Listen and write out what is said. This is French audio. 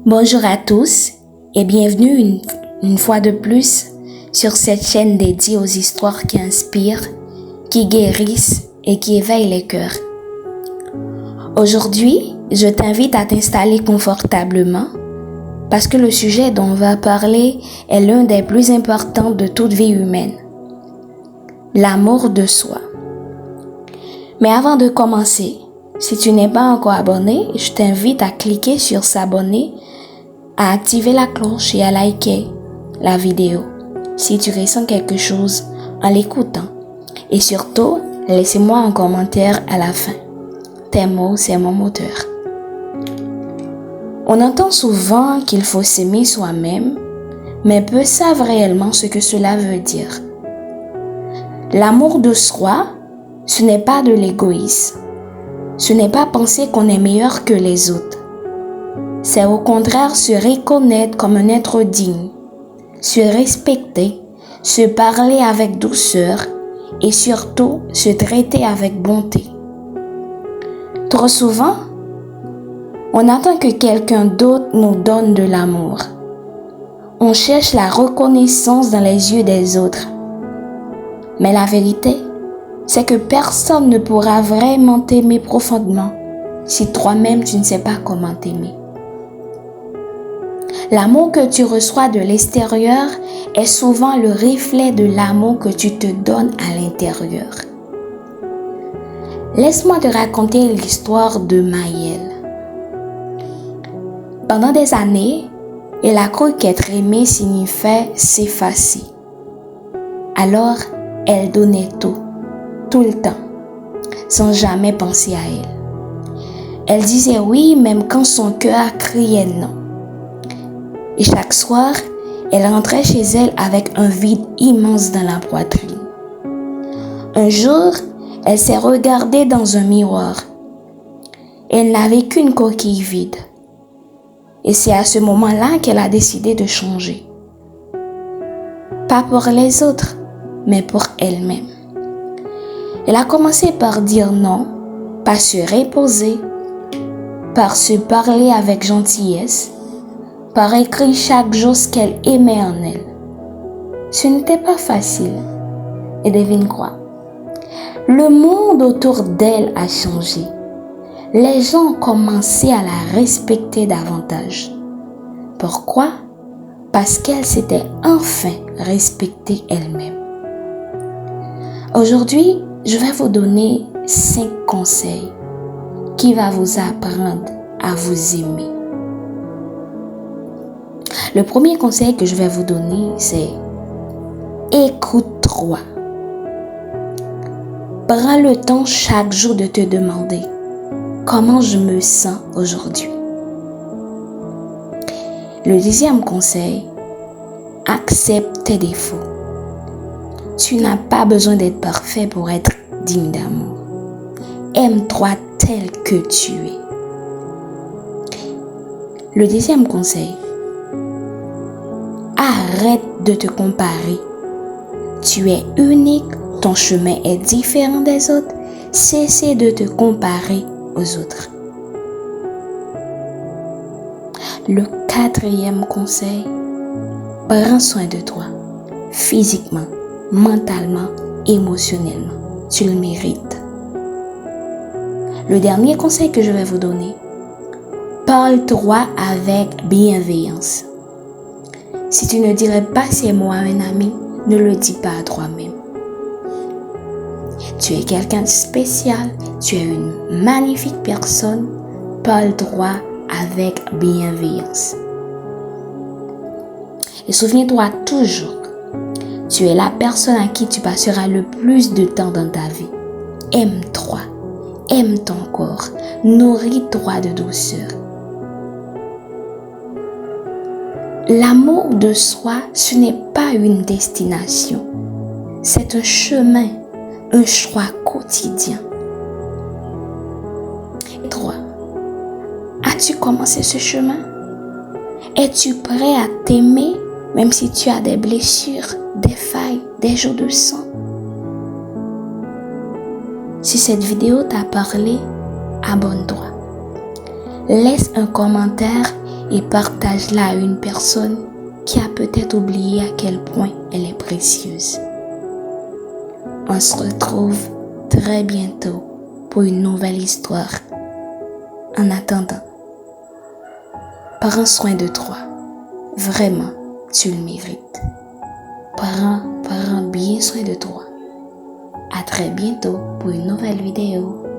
Bonjour à tous et bienvenue une fois de plus sur cette chaîne dédiée aux histoires qui inspirent, qui guérissent et qui éveillent les cœurs. Aujourd'hui, je t'invite à t'installer confortablement parce que le sujet dont on va parler est l'un des plus importants de toute vie humaine, l'amour de soi. Mais avant de commencer, si tu n'es pas encore abonné, je t'invite à cliquer sur s'abonner, à activer la cloche et à liker la vidéo si tu ressens quelque chose en l'écoutant. Et surtout, laissez-moi un commentaire à la fin. Tes mots, c'est mon moteur. On entend souvent qu'il faut s'aimer soi-même, mais peu savent réellement ce que cela veut dire. L'amour de soi, ce n'est pas de l'égoïsme. Ce n'est pas penser qu'on est meilleur que les autres. C'est au contraire se reconnaître comme un être digne, se respecter, se parler avec douceur et surtout se traiter avec bonté. Trop souvent, on attend que quelqu'un d'autre nous donne de l'amour. On cherche la reconnaissance dans les yeux des autres. Mais la vérité, c'est que personne ne pourra vraiment t'aimer profondément si toi-même tu ne sais pas comment t'aimer. L'amour que tu reçois de l'extérieur est souvent le reflet de l'amour que tu te donnes à l'intérieur. Laisse-moi te raconter l'histoire de Maëlle. Pendant des années, elle a cru qu'être aimée signifiait s'effacer. Alors, elle donnait tout le temps, sans jamais penser à elle. Elle disait oui même quand son cœur criait non. Et chaque soir, elle rentrait chez elle avec un vide immense dans la poitrine. Un jour, elle s'est regardée dans un miroir. Elle n'avait qu'une coquille vide. Et c'est à ce moment-là qu'elle a décidé de changer. Pas pour les autres, mais pour elle-même. Elle a commencé par dire non, par se reposer, par se parler avec gentillesse, par écrire chaque jour ce qu'elle aimait en elle. Ce n'était pas facile. Et devine quoi? Le monde autour d'elle a changé. Les gens ont commencé à la respecter davantage. Pourquoi? Parce qu'elle s'était enfin respectée elle-même. Aujourd'hui, je vais vous donner 5 conseils qui vont vous apprendre à vous aimer. Le premier conseil que je vais vous donner, c'est écoute-toi. Prends le temps chaque jour de te demander comment je me sens aujourd'hui. Le deuxième conseil, accepte tes défauts. Tu n'as pas besoin d'être parfait pour être digne d'amour. Aime-toi tel que tu es. Le deuxième conseil, arrête de te comparer. Tu es unique, ton chemin est différent des autres. Cessez de te comparer aux autres. Le quatrième conseil, prends soin de toi, physiquement, mentalement, émotionnellement. Tu le mérites. Le dernier conseil que je vais vous donner, parle-toi avec bienveillance. Si tu ne dirais pas ces mots à un ami, ne le dis pas à toi-même. Tu es quelqu'un de spécial, tu es une magnifique personne, parle-toi avec bienveillance. Et souviens-toi toujours, tu es la personne à qui tu passeras le plus de temps dans ta vie. Aime-toi, aime ton corps, nourris-toi de douceur. L'amour de soi, ce n'est pas une destination. C'est un chemin, un choix quotidien. 3. As-tu commencé ce chemin? Es-tu prêt à t'aimer même si tu as des blessures, des failles, des jours de sang? Si cette vidéo t'a parlé, abonne-toi. Laisse un commentaire et partage-la à une personne qui a peut-être oublié à quel point elle est précieuse. On se retrouve très bientôt pour une nouvelle histoire. En attendant, prends soin de toi. Vraiment, tu le mérites. Prends bien soin de toi. À très bientôt pour une nouvelle vidéo.